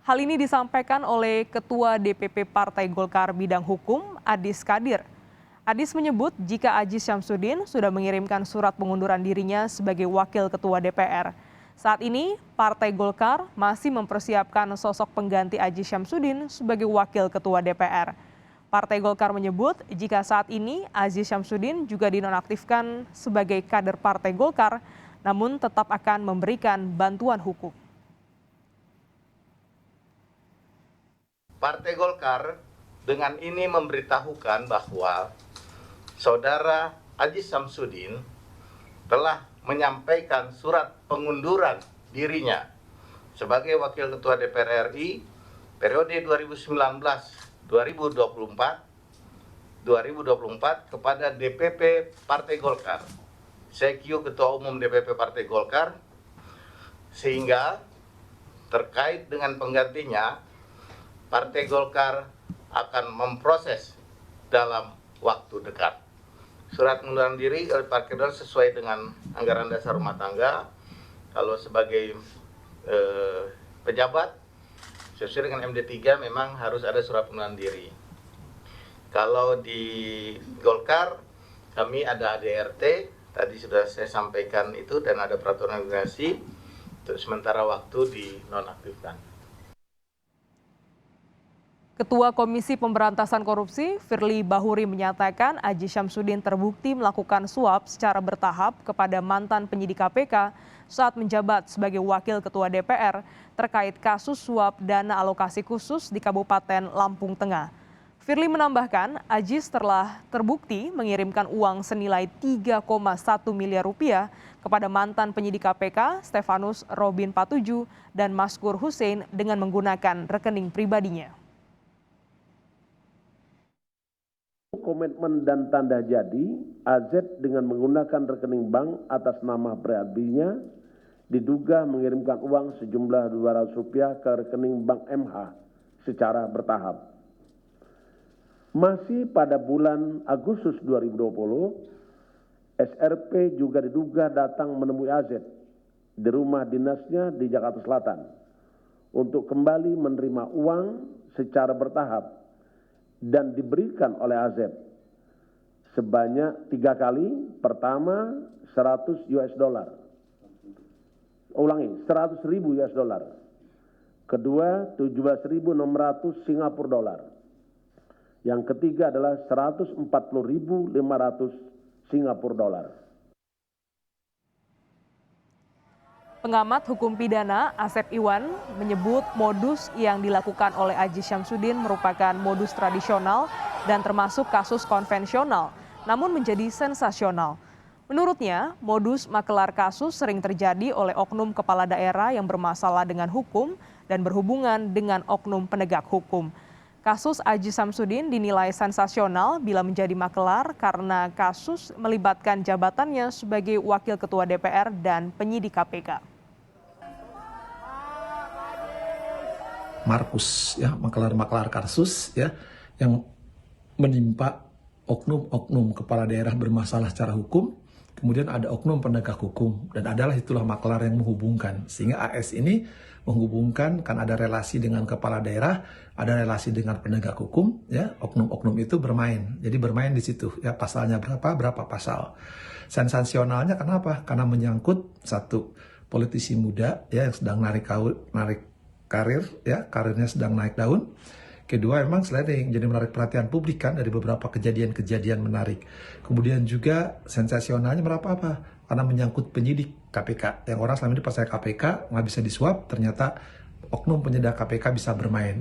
Hal ini disampaikan oleh Ketua DPP Partai Golkar Bidang Hukum, Adis Kadir. Adis menyebut jika Aziz Syamsuddin sudah mengirimkan surat pengunduran dirinya sebagai Wakil Ketua DPR. Saat ini, Partai Golkar masih mempersiapkan sosok pengganti Aziz Syamsuddin sebagai Wakil Ketua DPR. Partai Golkar menyebut jika saat ini Aziz Syamsuddin juga dinonaktifkan sebagai kader Partai Golkar, namun tetap akan memberikan bantuan hukum. Partai Golkar dengan ini memberitahukan bahwa Saudara Aziz Syamsuddin telah menyampaikan surat pengunduran dirinya sebagai Wakil Ketua DPR RI periode 2019-2024 kepada DPP Partai Golkar, CQ Ketua Umum DPP Partai Golkar, sehingga terkait dengan penggantinya Partai Golkar akan memproses dalam waktu dekat. Surat pengunduran diri oleh Partai Golkar sesuai dengan anggaran dasar rumah tangga. Kalau sebagai pejabat sesuai dengan MD 3 memang harus ada surat pengunduran diri. Kalau di Golkar kami ada ADRT, tadi sudah saya sampaikan itu, dan ada peraturan organisasi untuk sementara waktu dinonaktifkan. Ketua Komisi Pemberantasan Korupsi, Firly Bahuri menyatakan Aziz Syamsuddin terbukti melakukan suap secara bertahap kepada mantan penyidik KPK saat menjabat sebagai Wakil Ketua DPR terkait kasus suap dana alokasi khusus di Kabupaten Lampung Tengah. Firly menambahkan, Aziz telah terbukti mengirimkan uang senilai 3,1 miliar rupiah kepada mantan penyidik KPK Stefanus Robin Patuju dan Maskur Hussein dengan menggunakan rekening pribadinya. Komitmen dan tanda jadi, AZ dengan menggunakan rekening bank atas nama pribadinya diduga mengirimkan uang sejumlah Rp200 ke rekening Bank MH secara bertahap. Masih pada bulan Agustus 2020, SRP juga diduga datang menemui AZ di rumah dinasnya di Jakarta Selatan untuk kembali menerima uang secara bertahap dan diberikan oleh AZ sebanyak 3 kali. Pertama 100 US dollar. Ulangi, 100.000 US dollar. Kedua 17.600 Singapura dollar. Yang ketiga adalah 140.500 Singapura dollar. Pengamat hukum pidana Asep Iwan menyebut modus yang dilakukan oleh Aziz Syamsuddin merupakan modus tradisional dan termasuk kasus konvensional, namun menjadi sensasional. Menurutnya, modus makelar kasus sering terjadi oleh oknum kepala daerah yang bermasalah dengan hukum dan berhubungan dengan oknum penegak hukum. Kasus Aziz Syamsuddin dinilai sensasional bila menjadi makelar karena kasus melibatkan jabatannya sebagai Wakil Ketua DPR dan penyidik KPK. Markus, ya, makelar kasus, ya, yang menimpa oknum-oknum kepala daerah bermasalah secara hukum, kemudian ada oknum penegak hukum, dan itulah makelar yang menghubungkan. Sehingga AS ini menghubungkan, kan ada relasi dengan kepala daerah, ada relasi dengan penegak hukum, ya, oknum-oknum itu bermain. Jadi bermain di situ, ya, pasalnya berapa pasal. Sensasionalnya kenapa? Karena menyangkut satu politisi muda, ya, yang sedang narik karir, ya, karirnya sedang naik daun. Kedua, memang sliding, jadi menarik perhatian publik kan dari beberapa kejadian-kejadian menarik. Kemudian juga sensasionalnya apa? Karena menyangkut penyidik KPK. Yang orang selama ini percaya KPK nggak bisa disuap, ternyata oknum penyidik KPK bisa bermain.